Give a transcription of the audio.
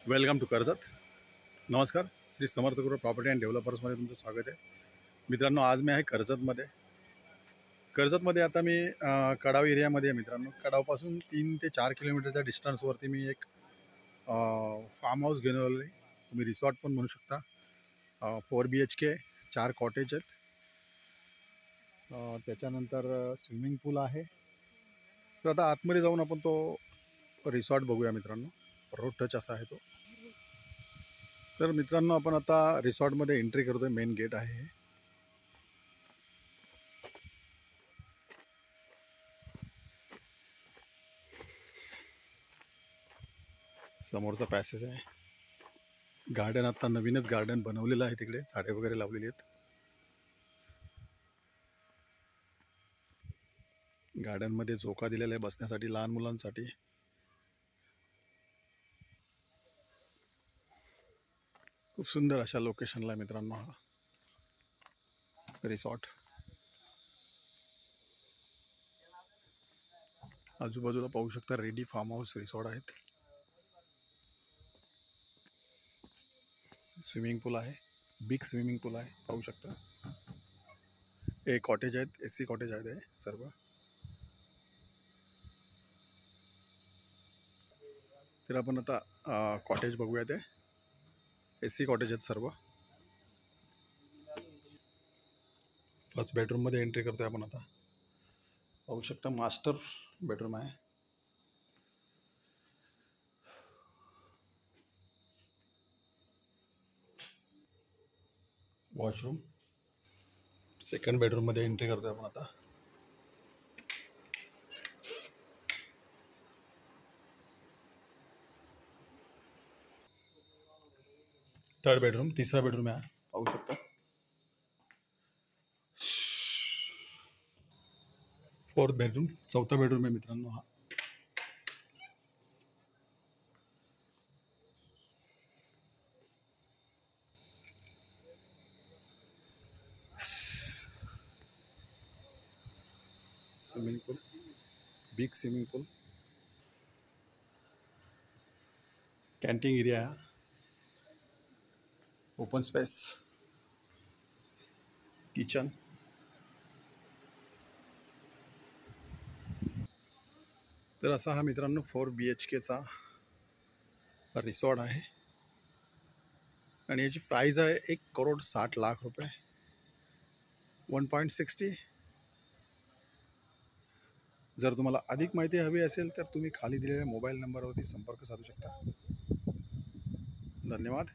Welcome to Karjat. नमस्कार. श्री समर्थ गुरु property and डेव्हलपर्समध्ये तुमचं स्वागत आहे. मित्रांनो, आज मी आहे कर्जतमध्ये आता मी कडाव एरियामध्ये आहे. मित्रांनो, कडावपासून 3 ते 4 किलोमीटरच्या डिस्टन्सवरती मी एक फार्म हाऊस घेऊन आलेलो आहे. तुम्ही रिसॉर्ट पण म्हणू शकता. 4 BHK 4 कॉटेज आहेत. त्याच्यानंतर स्विमिंग पूल आहे. तर आता आतमध्ये जाऊन आपण तो रिसॉर्ट बघूया. मित्रांनो, रोड टच असा आहे तो. तर मित्रांनो, आपण आता रिसॉर्टमध्ये एंट्री करतोय. मेन गेट आहे हे. समोरचा पॅसेज आहे. गार्डन आता नवीनच गार्डन बनवलेलं आहे. तिकडे झाडे वगैरे लावलेली आहेत. गार्डनमध्ये झोका दिलेला आहे बसण्यासाठी लहान मुलांसाठी. खूप सुंदर अशा लोकेशनला आहे मित्रांनो हा रिसॉर्ट. आजूबाजूला पाहू शकता रेडी फार्म हाऊस रिसॉर्ट आहेत. स्विमिंग पूल आहे. बिग स्विमिंग पूल आहे, पाहू शकता. हे कॉटेज आहेत, AC कॉटेज आहेत हे सर्व. तर आपण आता कॉटेज बघूया. ते AC कॉटेज आहेत सर्व. फर्स्ट बेडरूममध्ये एंट्री करतोय आपण आता. पाहू शकता मास्टर बेडरूम आहे. वॉशरूम. सेकंड बेडरूममध्ये एंट्री करतोय आपण आता. थर्ड बेडरूम, तिसरा बेडरूम आहे, पाहू शकता. फोर्थ बेडरूम, चौथा बेडरूम आहे मित्रांनो हा. Swimming pool, big swimming pool. Canteen area आहे. Open space, kitchen. तर असा हा मित्रांनो 4 BHKचा रिसॉर्ट आहे. आणि याची प्राईज आहे 1,60,00,000 रुपये. 1.60. जर तुम्हाला अधिक माहिती हवी असेल तर तुम्ही खाली दिलेल्या मोबाईल नंबरवरती संपर्क साधू शकता. धन्यवाद.